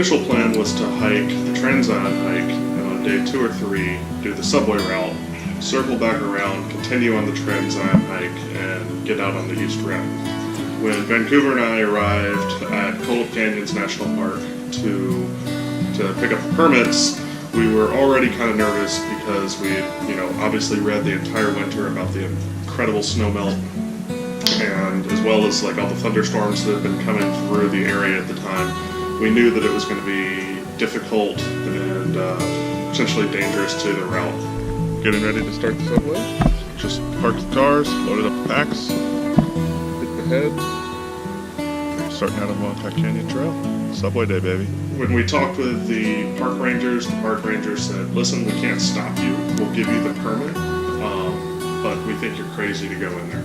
initial plan was to hike the Transion hike, and on day 2 or 3, do the subway route, circle back around, continue on the Transion hike, and get out on the east rim. When Vancouver and I arrived at Cold Canyons National Park to pick up the permits, we were already kind of nervous because we had, obviously read the entire winter about the incredible snowmelt, and as well as like all the thunderstorms that had been coming through the area at the time. We knew that it was going to be difficult and potentially dangerous to the route. Getting ready to start the subway. Just parked the cars, loaded up the packs, hit the head. Starting out on Wildcat Canyon Trail. Subway day, baby. When we talked with the park rangers said, listen, we can't stop you. We'll give you the permit, but we think you're crazy to go in there.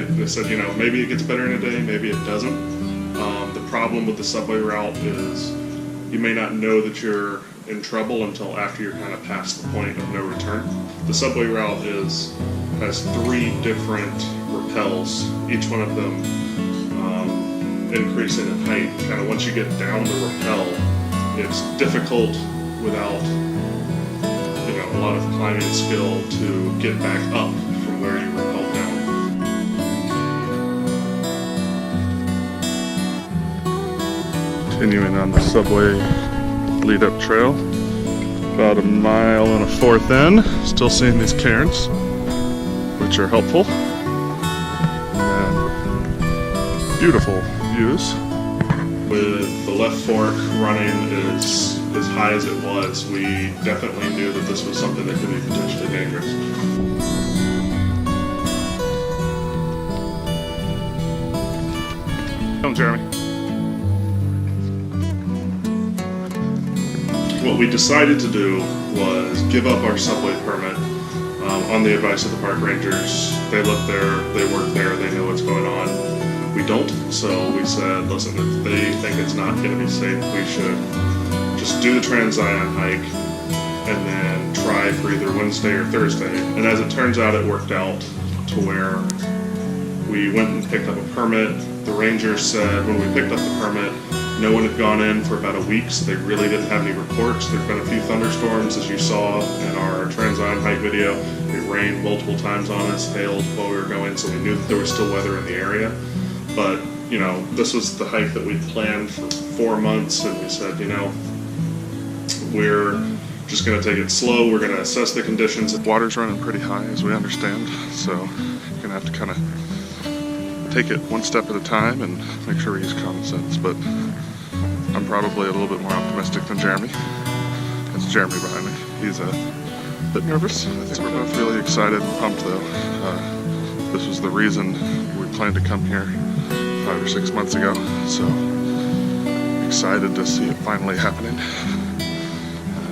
They said, maybe it gets better in a day, maybe it doesn't. The problem with the subway route is you may not know that you're in trouble until after you're kind of past the point of no return. The subway route has 3 different rappels, each one of them increasing in height. Kind of once you get down the rappel, it's difficult without a lot of climbing skill to get back up from where you rappelled down. Continuing on the subway lead-up trail, about 1.25 miles in, still seeing these cairns, which are helpful. And beautiful views. With the left fork running as high as it was, we definitely knew that this was something that could be potentially dangerous. Come, Jeremy. What we decided to do was give up our subway permit on the advice of the park rangers. They live there, they work there, they know what's going on. We don't, so we said, listen, if they think it's not going to be safe, we should just do the Transion hike and then try for either Wednesday or Thursday. And as it turns out, it worked out to where we went and picked up a permit. The rangers said when we picked up the permit, no one had gone in for about a week, so they really didn't have any reports. There'd been a few thunderstorms, as you saw in our Transion hike video. It rained multiple times on us, hailed while we were going, so we knew that there was still weather in the area. But, this was the hike that we planned for 4 months, and we said, we're just going to take it slow. We're going to assess the conditions. The water's running pretty high, as we understand, so you're going to have to kind of take it one step at a time and make sure we use common sense. But I'm probably a little bit more optimistic than Jeremy. That's Jeremy behind me. He's a bit nervous. I think we're both really excited and pumped, though. This was the reason we planned to come here 5 or 6 months ago, so excited to see it finally happening.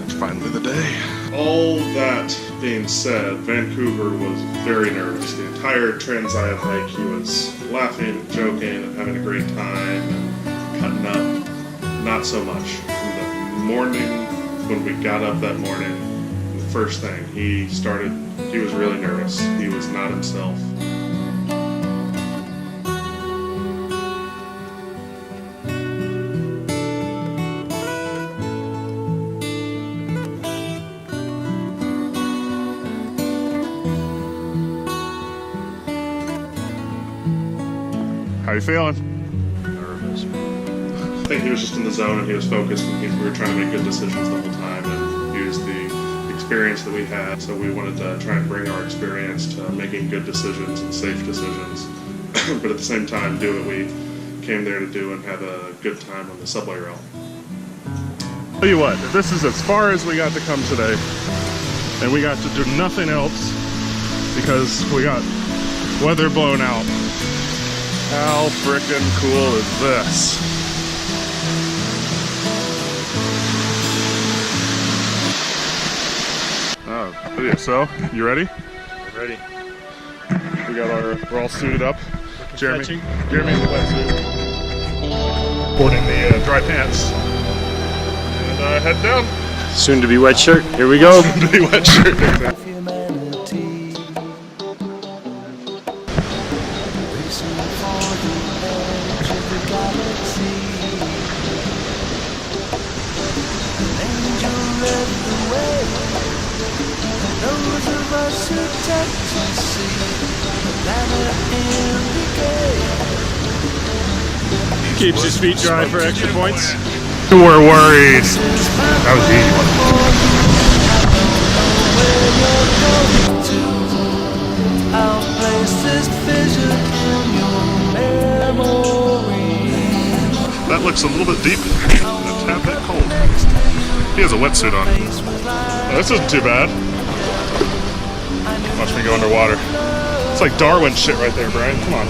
It's finally the day. All that being said, Vancouver was very nervous. The entire Transion hike, he was laughing and joking and having a great time and cutting up. Not so much. From the morning, when we got up that morning, the first thing, he was really nervous. He was not himself. How you feeling? Nervous. I think he was just in the zone and he was focused, and we were trying to make good decisions the whole time and use the experience that we had. So we wanted to try and bring our experience to making good decisions and safe decisions, but at the same time do what we came there to do and have a good time on the subway route. Tell you what, this is as far as we got to come today, and we got to do nothing else because we got weather blown out. How frickin' cool is this? Oh, video. So, you ready? I'm ready. We're all suited up. Jeremy's in the wetsuit. Sporting the dry pants. And head down. Soon to be wet shirt. Here we go. Soon to be wet shirt. Keeps his feet dry for extra points. You were worried. That was the easy one. That looks a little bit deep and a tad bit cold. He has a wetsuit on. Oh, this isn't too bad. Watch me go underwater. It's like Darwin shit right there, Brian. Come on.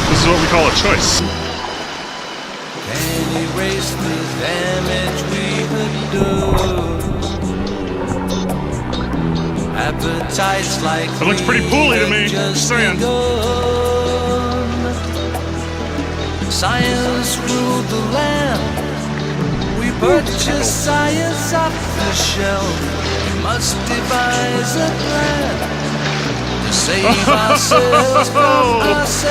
This is what we call a choice. Can erase the damage we could do. Appetites like It looks pretty poolly to me. Just saying. Science ruled the land. We purchased science off the shelf. We must devise a plan. Save ourselves from ourselves.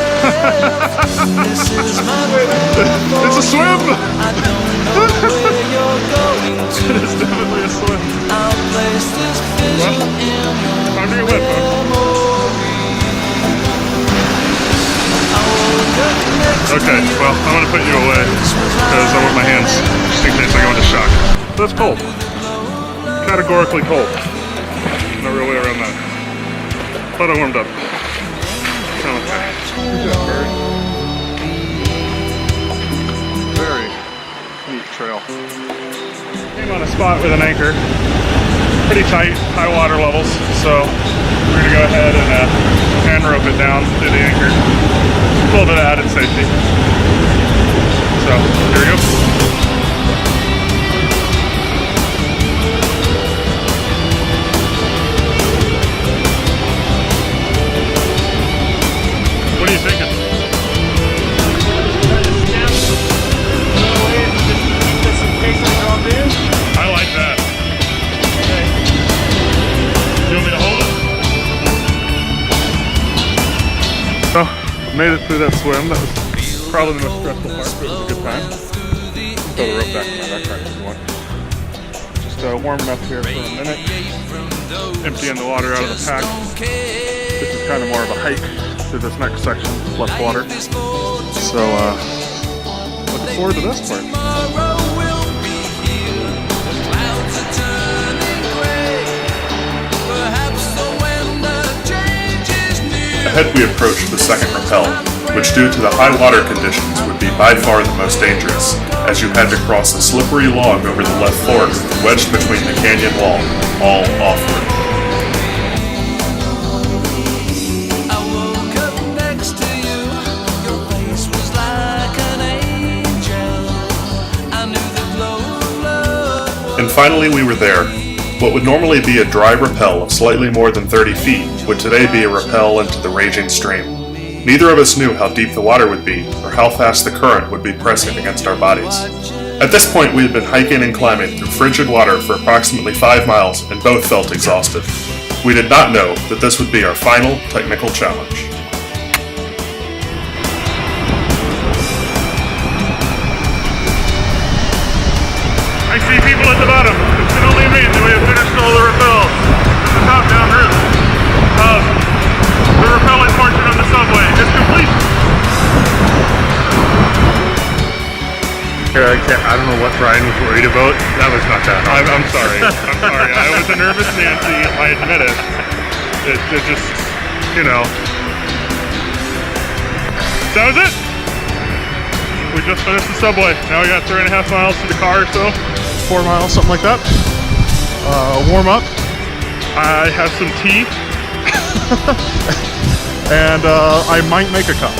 This is my prayer. It's a swim! I don't know where you're going to. It's definitely a swim. I'll place this vision in your Under your whip, huh? memory. I woke up next Okay, to you. well, I'm gonna put you away because I want my hands just in case I go into shock. That's cold. Categorically cold. No real way around that. But I warmed up. Kind of okay. Good job, Barry. Very neat trail. Came on a spot with an anchor. Pretty tight, high water levels. So we're gonna go ahead and hand rope it down to the anchor. A little bit of added safety. So here we go. What are you thinking? I like that. You want me to hold it? Oh, made it through that swim. That was probably the most stressful part, but it was a good time. Throw the rope back in my backpack if you want. Just warming up here for a minute. Emptying the water out of the pack. This is kind of more of a hike to this next section, less water. So, looking forward to this part. Ahead we approached the second rappel, which due to the high water conditions would be by far the most dangerous, as you had to cross a slippery log over the left fork wedged between the canyon wall, all offward. And finally we were there. What would normally be a dry rappel of slightly more than 30 feet would today be a rappel into the raging stream. Neither of us knew how deep the water would be or how fast the current would be pressing against our bodies. At this point we had been hiking and climbing through frigid water for approximately 5 miles and both felt exhausted. We did not know that this would be our final technical challenge. I see people at the bottom. It's been only me that we have finished all the rappels. It's the top-down route of the rappelling portion of the subway. It's complete. I don't know what Brian was worried about. That was not that. I'm sorry. I'm sorry. I was a nervous Nancy. I admit it. It just, you know. That was it. We just finished the subway. Now we got 3.5 miles to the car or so. 4 miles, something like that. Warm up. I have some tea. And I might make a cup.